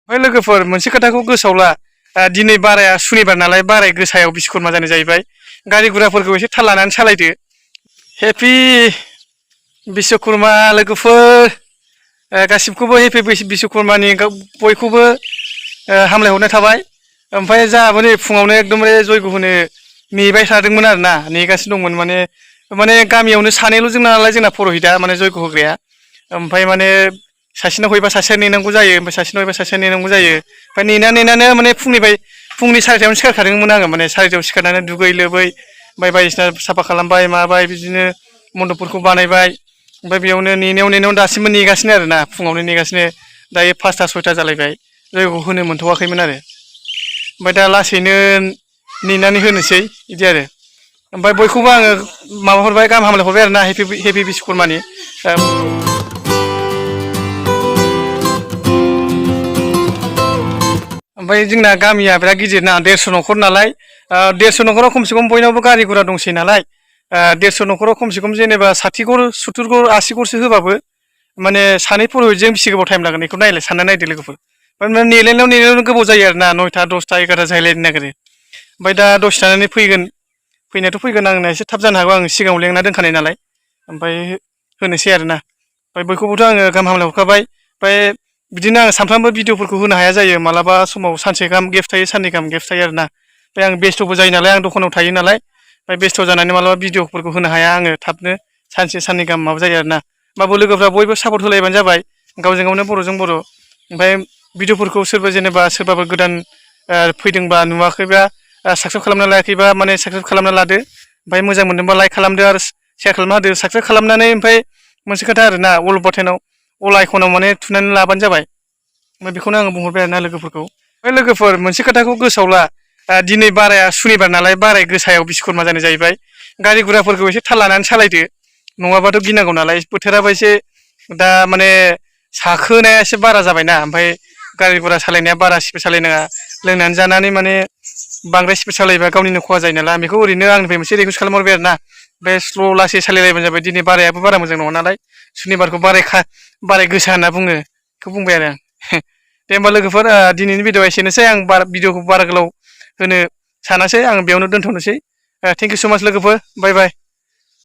ओमफ्राय लोगोफोर मोनसे खोथाखौ गोसोआव ला दिनै बाराया सुनिबार नालाय बाराय गोसायाव बिश्वकर्मा जानाय जाहैबाय गारि गुराफोरखौ एसे थाल लानानै सालायदो हेपि बिश्वकर्मा लोगोफोर गासिबखौबो हेपि बिश्वकर्मानि बयखौबो हामलायहरनाय थाबाय ओमफ्राय जोंहाबो नै फुङावनो एकदमबारे जयग' होनो नेबाय थादोंमोन आरोना नेगासिनो दंमोन माने गामियावनो सानैल' जोंना नालाय जोंना पुर'हिता माने जयग' होग्राया ओमफ्राय माने सासेनाव हैबा सासेया नेनांगौ जायो ओमफ्राय सासेनाव हैबा सासेया नेनांगौ जायो ओमफ्राय नेनानै माने फुंनि 4टायावनो सिखारखादोंमोन आङो माने 4टायाव सिखारनानै दुगै लोबै ओमफ्राय बायदिसिना साफा खालामबाय माबाय बिदिनो मन्दपफोरखौ बानायबाय ओमफ्राय बेयावनो नेनायाव दासिमबो नेगासिनो आरोना फुङावनो नेगासिनो दायो 5टा 6टा जालायबाय जयग' होनो मोनथ'वाखैमोन आरो ओमफ्राय दा लासैनो नेनानै होनोसै बिदि आरो ओमफ्राय बयखौबो आङो माबाहरबाय गाहाम हामलायहरबाय आरोना हेपि बिश्वकर्मानि ओमफ्राय जोंना गामिया बिराद गिदिर ना 150 न'खर नालाय 150 न'खराव खमसे खम बयनावबो गारि गुरा दंसै नालाय 150 न'खराव खमसे खम जेनेबा 60 घर 70 घर 80 घरसो होबाबो माने सानै पुर'हितजों बेसे गोबाव टाइम लागोन बेखौ सानना नायदो लोगोफोर नेलायनायाव गोबाव जायो आरोना 9टा 10टा 11टा जाहैलायनो नागिरो ओमफ्राय दा दसे थानानै फैनायाथ' फैगोन आंना एसे थाब जानो हागौ आं सिगाङाव लेंना दोनखानाय नालाय ओमफ्राय होनोसै आरोना ओमफ्राय बयखौबोथ' आङो गाहाम हामलायहरखाबाय ओमफ्राय बिदिनो आं सानफ्रामबो भिडिअफोरखौ होनो हाया जायो मालाबा समाव सानसे गाहाम गेप थायो साननै गाहाम गेप थायो आरोना ओमफ्राय आं बेस्थ'बो जायो नालाय आं दखानाव थायो नालाय ओमफ्राय बेस्थ' जानानै मालाबा भिडिअफोरखौ होनो हाया आङो थाबनो सानसे साननै गाहाम माबा जायो आरोना होमबाबो लोगोफ्रा बयबो सापर्ट होलायबानो जाबाय गावजों गावनो बर'जों बर' ओमफ्राय भिडिअफोरखौ सोरबाफोर गोदान फैदोंबा नुवाखैबा साबसक्राइब खालामना लायाखैबा माने साबसक्राइब खालामना लादो ओमफ्राय मोजां मोनदोंबा लाइक खालामदो आरो शेयार खालामना होदो साबसक्राइब खालामनानै ओमफ्राय मोनसे खोथा आरोना अल बाटनाव अल आइकनाव माने थुनानै लाबानो जाबाय ओमफ्राय बेखौनो आङो बुंहरबाय आरोना लोगोफोरखौ लोगोफोर मोनसे खोथाखौ गोसोआव ला दिनै बाराया सुनिबार नालाय बाराय गोसायाव बिश्वकर्मा जानाय जाहैबाय गारि गुराफोरखौ एसे थाल लानानै सालायदो नङाबाथ' गिनांगौ नालाय बोथोराबो एसे दा माने साखोनाया एसे बारा जाबायना ओमफ्राय गारि गुरा सालायनाया बारा स्पिड सालायनाङा लोंनानै जानानै माने बांद्राय स्पिड सालायोबा गावनिनो खहा जायो नालाय बेखौ ओरैनो आंनिफ्राय मोनसे रिकुवेस्ट खालामहरबाय आरोना बे स्ल' लासै सालायलायबानो जाबाय दिनै बारायाबो बारा मोजां नङा नालाय सुनिबारखौ बाराय गोसा होनना बुङो बेखौ बुंबाय आरो आं दे होमबा लोगोफोर दिनैनि भिडिअ'आ एसेनोसै आं भिडिअ'खौ बारा गोलाव होनो सानासै आं बेयावनो दोनथ'नोसै थेंक इउ स' माच लोगोफोर बाय बाय